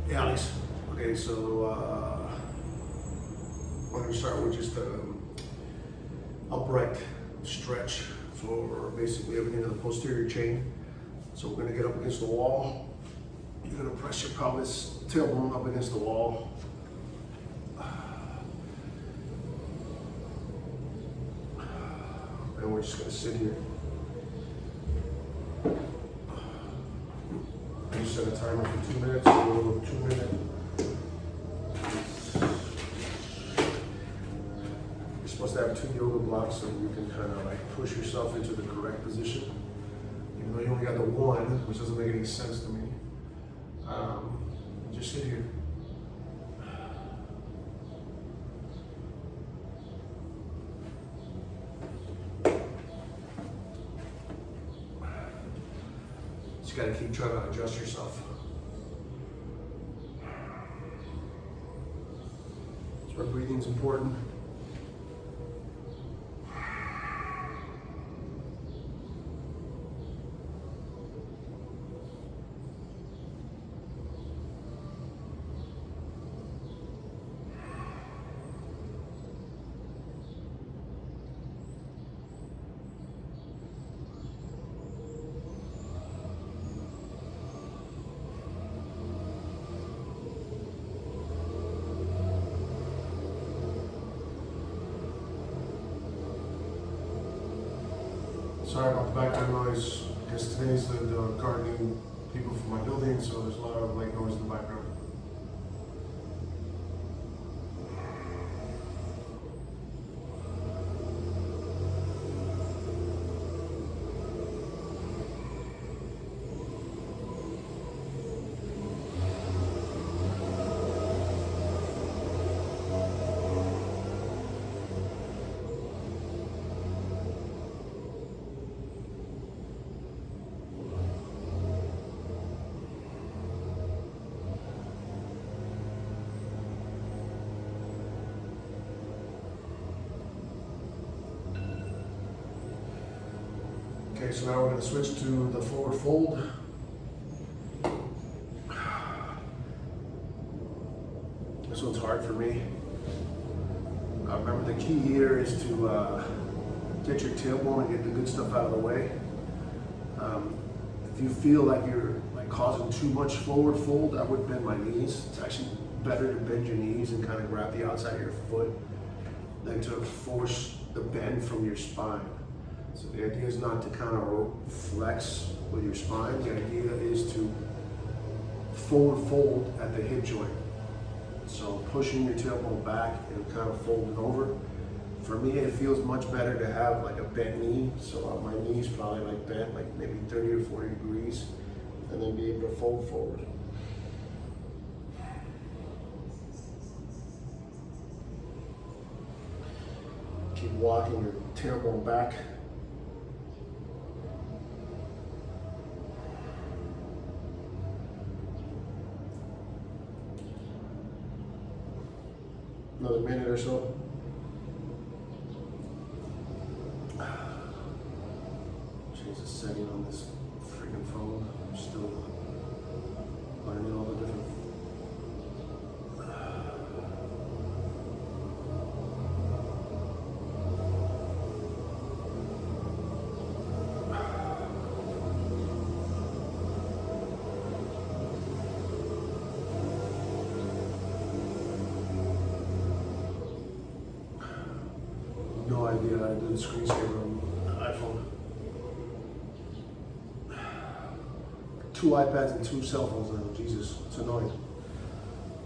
Hey Alex, okay, so we're going to start with just upright stretch for basically everything in the posterior chain. So we're going to get up against the wall. You're going to press your pelvis, tailbone up against the wall. And we're just going to sit here. You set a timer for 2 minutes, a little 2 minute. You're supposed to have 2 yoga blocks so you can kind of like push yourself into the correct position. Even though you only got the one, which doesn't make any sense to me. Just sit here. Just gotta keep trying to adjust yourself. That's why breathing's important. Sorry about the background noise. I guess today's the gardening people from my building, so there's a lot of like noise in the background. Okay, so now we're going to switch to the forward fold. This one's hard for me. Remember the key here is to get your tailbone and get the good stuff out of the way. If you feel like you're like causing too much forward fold, I would bend my knees. It's actually better to bend your knees and kind of grab the outside of your foot than to force the bend from your spine. So the idea is not to kind of flex with your spine. The idea is to forward fold at the hip joint. So pushing your tailbone back and kind of folding over. For me, it feels much better to have like a bent knee. So my knee's probably like bent, like maybe 30 or 40 degrees, and then be able to fold forward. Keep walking your tailbone back. Another minute or so. Change the setting on this freaking phone. I'm still learning all the different. No idea how to do the screensaver on the iPhone. 2 iPads and 2 cell phones now, Jesus, it's annoying.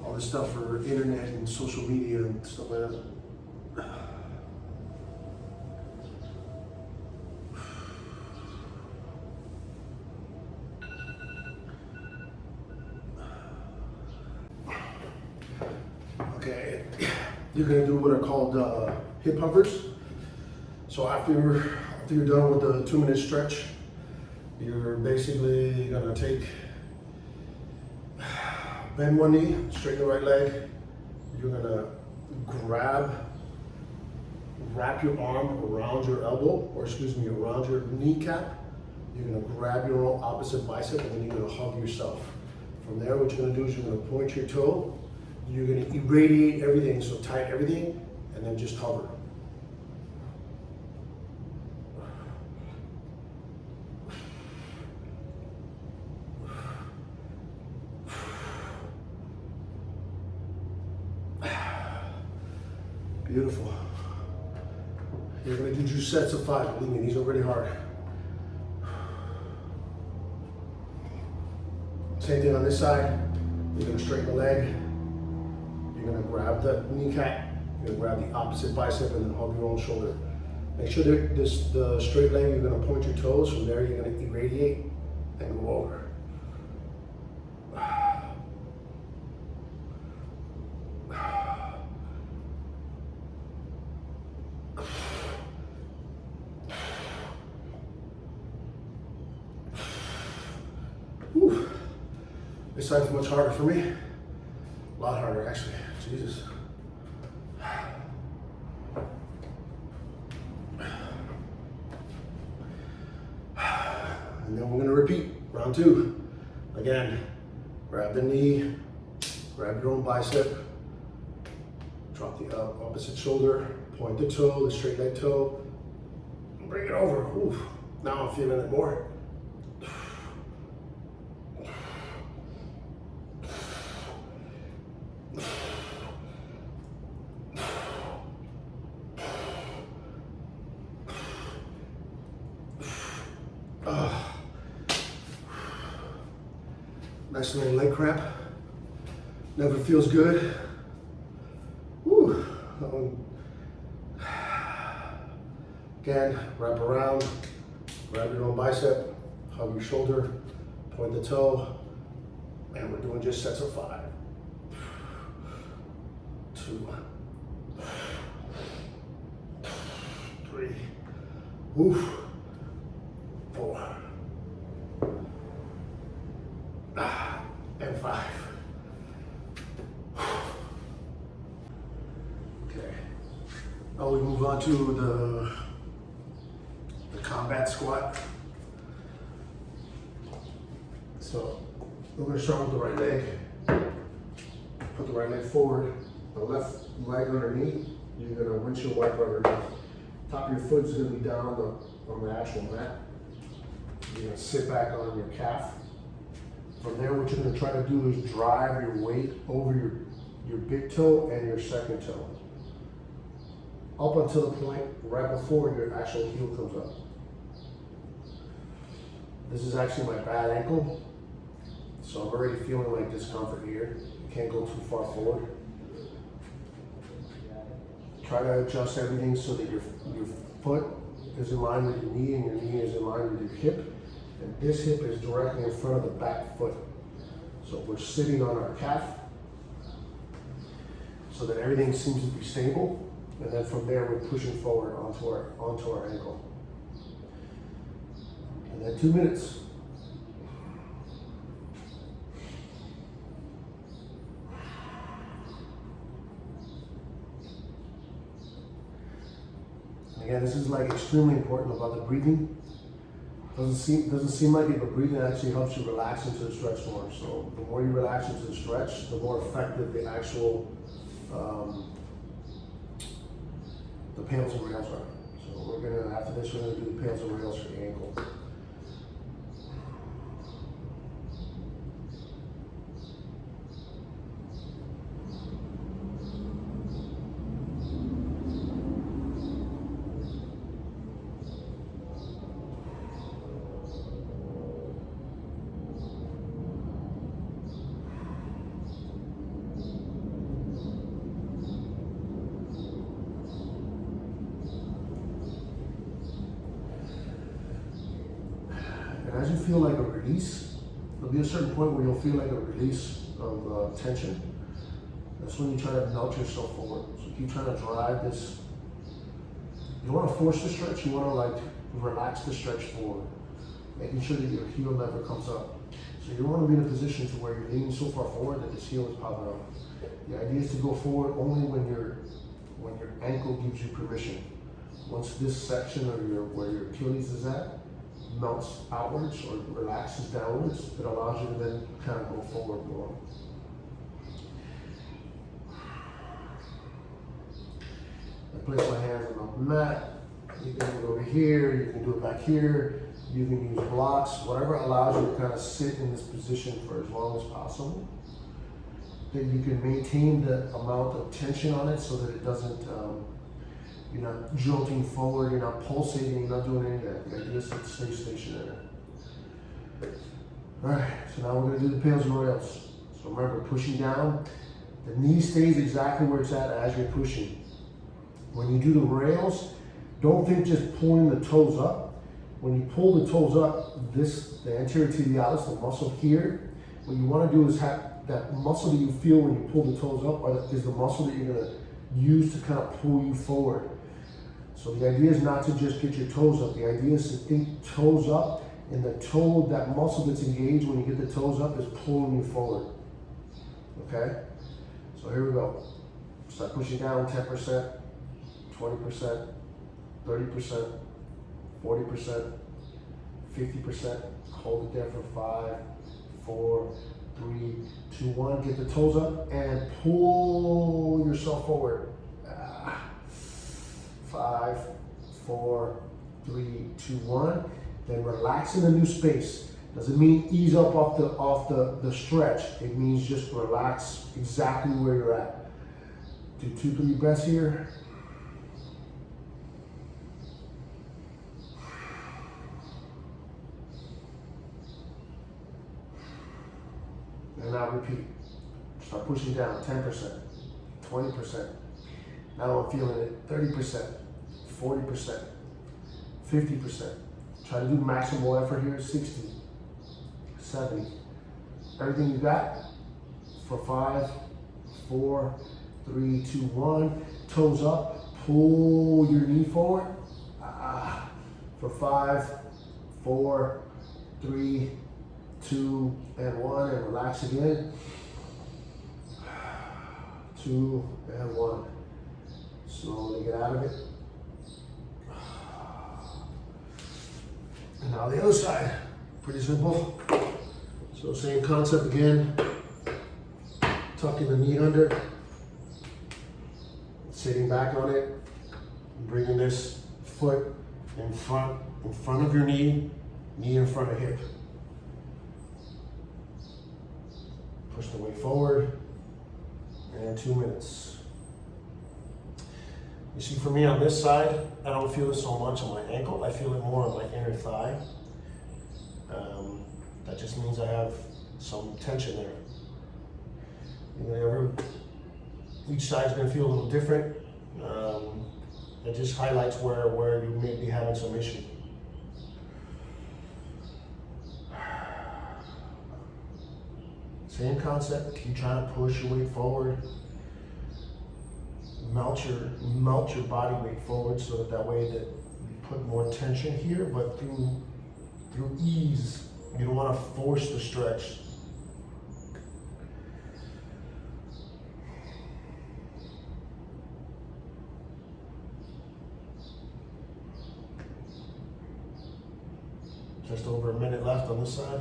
All this stuff for internet and social media and stuff like that. Okay, you're gonna do what are called hip hovers. So after you're done with the 2 minute stretch, you're basically gonna bend one knee, straighten the right leg. You're gonna wrap your arm around your elbow, or excuse me, around your kneecap. You're gonna grab your opposite bicep and then you're gonna hug yourself. From there, what you're gonna do is you're gonna point your toe, you're gonna irradiate everything, so tight everything, and then just hover. Beautiful. You're gonna do 2 sets of 5. Believe me, these are really hard. Same thing on this side. You're gonna straighten the leg. You're gonna grab the kneecap. You're gonna grab the opposite bicep and then hug your own shoulder. Make sure that the straight leg, you're gonna point your toes. From there, you're gonna irradiate and go over. Whew. This side's much harder for me. A lot harder, actually. Jesus. And then we're gonna repeat round 2. Again, grab the knee, grab your own bicep, drop the opposite shoulder, point the toe, the straight leg toe, and bring it over. Oof. Now I'm feeling it more. Nice little leg cramp. Never feels good. Woo. Again, wrap around, grab your own bicep, hug your shoulder, point the toe, and we're doing just sets of 5. 2, 3, woof, 4, and 5. Okay. Now we move on to the combat squat. So we're going to start with the right leg. Put the right leg forward. The left leg underneath. You're going to windshield wiper underneath. Top of your foot is going to be down on the actual mat. You're going to sit back on your calf. From there, what you're going to try to do is drive your weight over your big toe and your second toe, up until the point right before your actual heel comes up. This is actually my bad ankle, so I'm already feeling like discomfort here. You can't go too far forward. Try to adjust everything so that your foot is in line with your knee and your knee is in line with your hip. And this hip is directly in front of the back foot. So we're sitting on our calf so that everything seems to be stable. And then from there, we're pushing forward onto our ankle. And then 2 minutes. And again, this is like extremely important about the breathing. Doesn't seem like it, but breathing actually helps you relax into the stretch more. So the more you relax into the stretch, the more effective the actual the PAILs and rails are. So we're gonna, after this, we're gonna do the PAILs and rails for the ankle. And as you feel like a release, there'll be a certain point where you'll feel like a release of tension. That's when you try to melt yourself forward. So keep trying to drive this. You don't want to force the stretch, you want to like relax the stretch forward, making sure that your heel never comes up. So you don't want to be in a position to where you're leaning so far forward that this heel is popping up. The idea is to go forward only when your ankle gives you permission. Once this section of where your Achilles is at, melts outwards or relaxes downwards, it allows you to then kind of go forward more. I place my hands on the mat. You can do it over here, you can do it back here, you can use blocks, whatever allows you to kind of sit in this position for as long as possible. Then you can maintain the amount of tension on it so that it doesn't, you're not jolting forward, you're not pulsating, you're not doing any of that. The idea is to stay stationary. All right, so now we're gonna do the PAILs and rails. So remember, pushing down, the knee stays exactly where it's at as you're pushing. When you do the rails, don't think just pulling the toes up. When you pull the toes up, the anterior tibialis, the muscle here, what you want to do is have that muscle that you feel when you pull the toes up is the muscle that you're going to use to kind of pull you forward. So the idea is not to just get your toes up. The idea is to think toes up, and the toe, that muscle that's engaged when you get the toes up is pulling you forward. Okay? So here we go. Start pushing down 10%, 20%, 30%, 40%, 50%. Hold it there for 5, 4, 3, 2, 1. Get the toes up and pull yourself forward. 5, 4, 3, 2, 1. Then relax in the new space. Doesn't mean ease up off the stretch. It means just relax exactly where you're at. Do 2, 3 breaths here. And now repeat. Start pushing down 10%, 20%. Now I'm feeling it 30%, 40%, 50%. Try to do maximal effort here, 60, 70. Everything you got for 5, 4, 3, 2, 1. Toes up, pull your knee forward. For 5, 4, 3, 2, and 1, and relax again. 2 and 1. Slowly get out of it. And now the other side. Pretty simple. So same concept again. Tucking the knee under. Sitting back on it. Bringing this foot in front of your knee in front of hip. Push the weight forward, and 2 minutes. You see, for me on this side, I don't feel it so much on my ankle. I feel it more on my inner thigh. That just means I have some tension there. Each side's gonna feel a little different. It just highlights where you may be having some issue. Same concept, keep trying to push your weight forward. Melt your body weight forward so that way that you put more tension here, but through ease. You don't want to force the stretch. Just over a minute left on this side.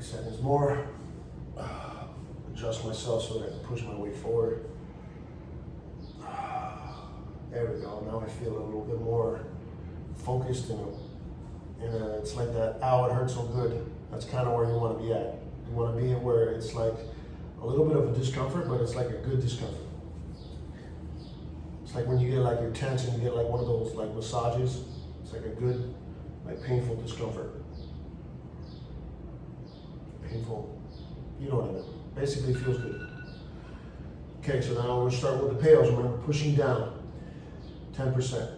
Seconds more. Adjust myself so that I can push my weight forward. There we go. Now I feel a little bit more focused and it's like that, ow, it hurts so good. That's kind of where you want to be at. You want to be where it's like a little bit of a discomfort, but it's like a good discomfort. It's like when you get like you're tense and you get like one of those like massages. It's like a good, like painful discomfort. Painful, you know what I mean. Basically feels good. Okay, so now we'll start with the PAILs. Remember, pushing down 10%,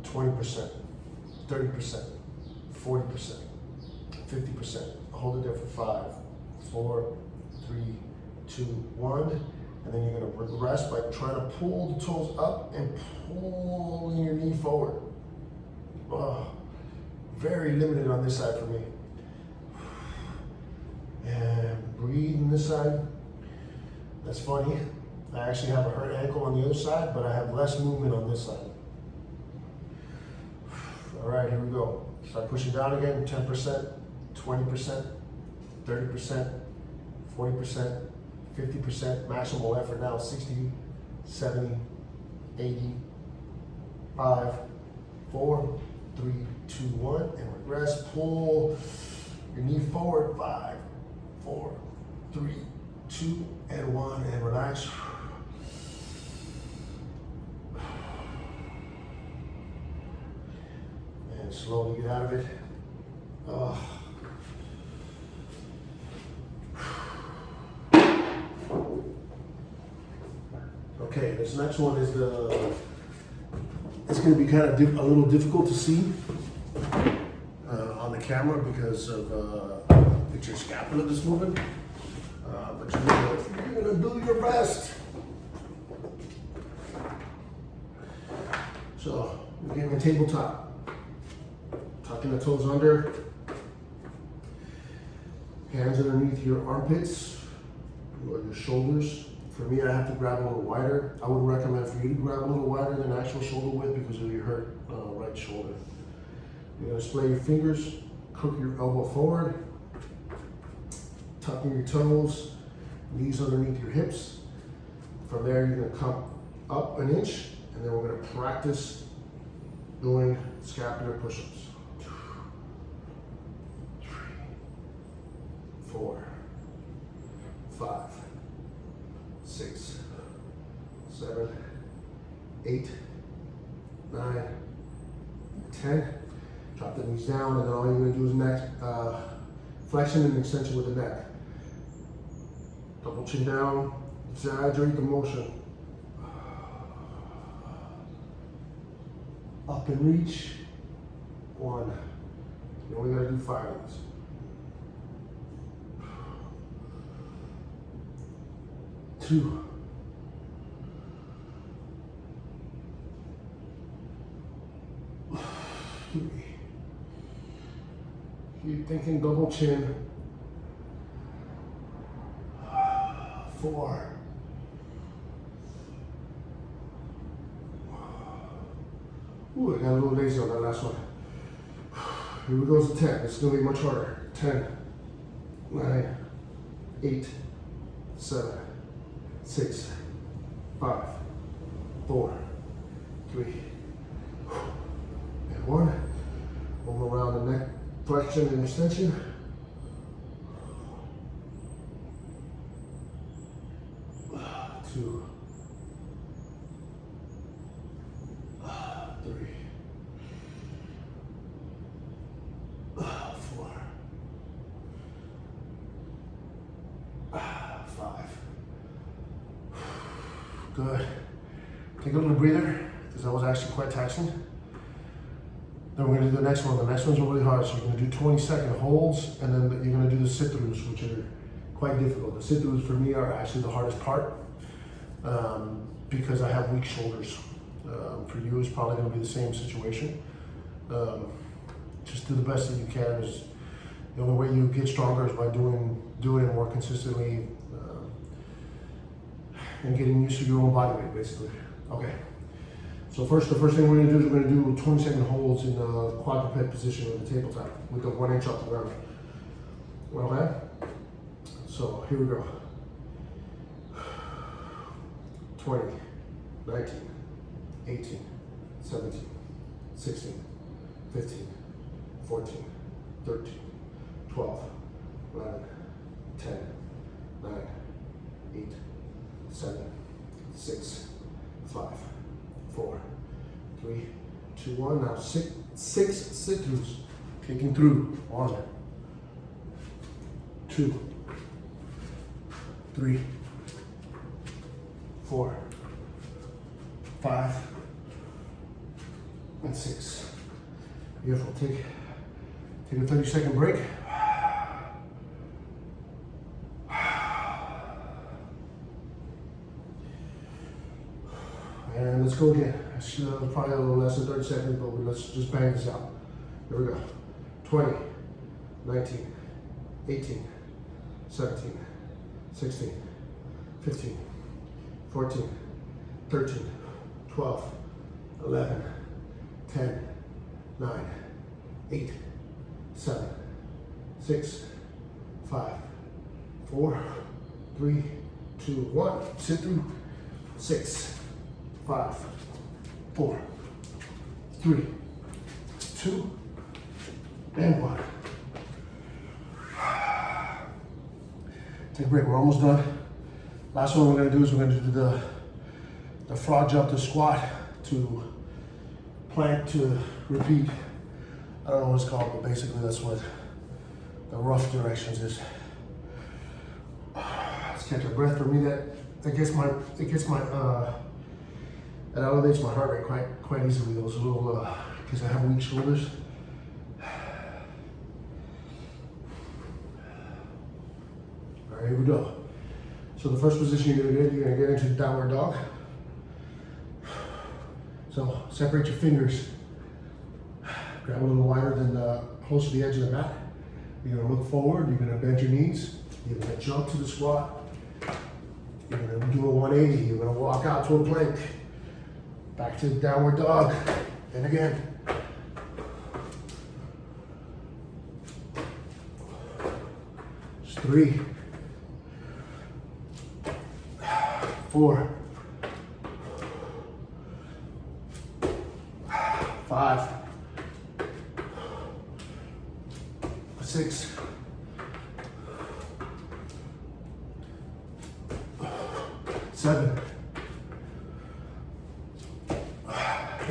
20%, 30%, 40%, 50%. Hold it there for 5, 4, 3, 2, 1. And then you're gonna regress by trying to pull the toes up and pulling your knee forward. Very limited on this side for me. And breathe on this side. That's funny. I actually have a hurt ankle on the other side, but I have less movement on this side. All right, here we go. Start pushing down again, 10%, 20%, 30%, 40%, 50%, maximal effort now, 60, 70, 80, 5, 4, 3, 2, 1, and regress, pull your knee forward, 5, 4, 3, 2, and 1, and relax. And slowly get out of it. Okay, this next one is it's going to be kind of a little difficult to see on the camera because of it's your scapula that's moving. But you're going to do your best. So, we're getting a tabletop. Tucking the toes under. Hands underneath your armpits or your shoulders. For me, I have to grab a little wider. I would recommend for you to grab a little wider than actual shoulder width because of your hurt right shoulder. You're gonna splay your fingers, crook your elbow forward, tucking your toes, knees underneath your hips. From there, you're gonna come up an inch, and then we're gonna practice doing scapular push-ups. 3, 4, 5, 6, 7, 8, 9, 10. Drop the knees down, and then all you're going to do is neck flexion and extension with the neck. Double chin down, exaggerate the motion. Up and reach. 1. You only got to do 5 of these. 2. 3. Keep thinking double chin. 4. Ooh, I got a little lazy on that last one. Here we go to 10. It's going to be much harder. 10, 9, 8, 7, 6, 5, 4, 3, and 1. Move around the neck, flexion and extension. 2, 3, 4, 5. Good. Take a little breather, because that was actually quite taxing. Then we're going to do the next one. The next one's really hard, so you're going to do 20-second holds, and then you're going to do the sit-throughs, which are quite difficult. The sit-throughs for me are actually the hardest part, because I have weak shoulders. For you, it's probably going to be the same situation. Just do the best that you can. Is the only way you get stronger is by doing it more consistently, and getting used to your own body weight, basically. Okay. So the first thing we're going to do is we're going to do 20-second holds in the quadruped position with the tabletop with the 1 inch off the ground. Okay? So here we go. 20, 19, 18, 17, 16, 15, 14, 13, 12, 11, 10, 9, 8, 7, 6, 5, 4, 3, 2, 1. Now 6 sit-throughs. Kicking through. 1, 2, 3, 4, 5, and 6. Beautiful. Take a 30-second break. And let's go again. It's probably a little less than 30 seconds, but let's just bang this out. Here we go. 20, 19, 18, 17, 16, 15, 14, 13, 12, 11, 10, 9, 8, 7, 6, 5, 4, 3, 2, 1. Sit through. 6, 5, 4, 3, 2, and 1. Take a break. We're almost done. Last one we're going to do is we're going to do the frog jump to squat to plank to repeat. I don't know what it's called, but basically that's what the rough directions is. Let's catch our breath. For me, that gets my it elevates my heart rate quite easily. Those little because I have weak shoulders. All right, here we go. So the first position you're gonna get into downward dog. So separate your fingers. Grab a little wider than close to the edge of the mat. You're gonna look forward. You're gonna bend your knees. You're gonna jump to the squat. You're gonna do a 180. You're gonna walk out to a plank. Back to downward dog. And again. Just 3, 4, 5, 6, 7,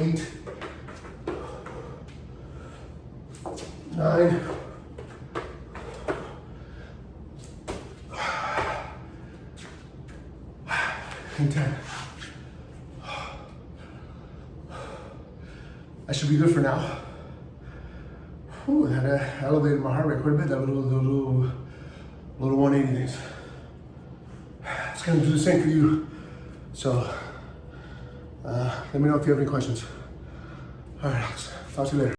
8, 9, 10. That should be good for now. Ooh, that elevated my heart rate quite a bit. That little 180 days. It's gonna do the same for you. So let me know if you have any questions. All right, Alex. Talk to you later.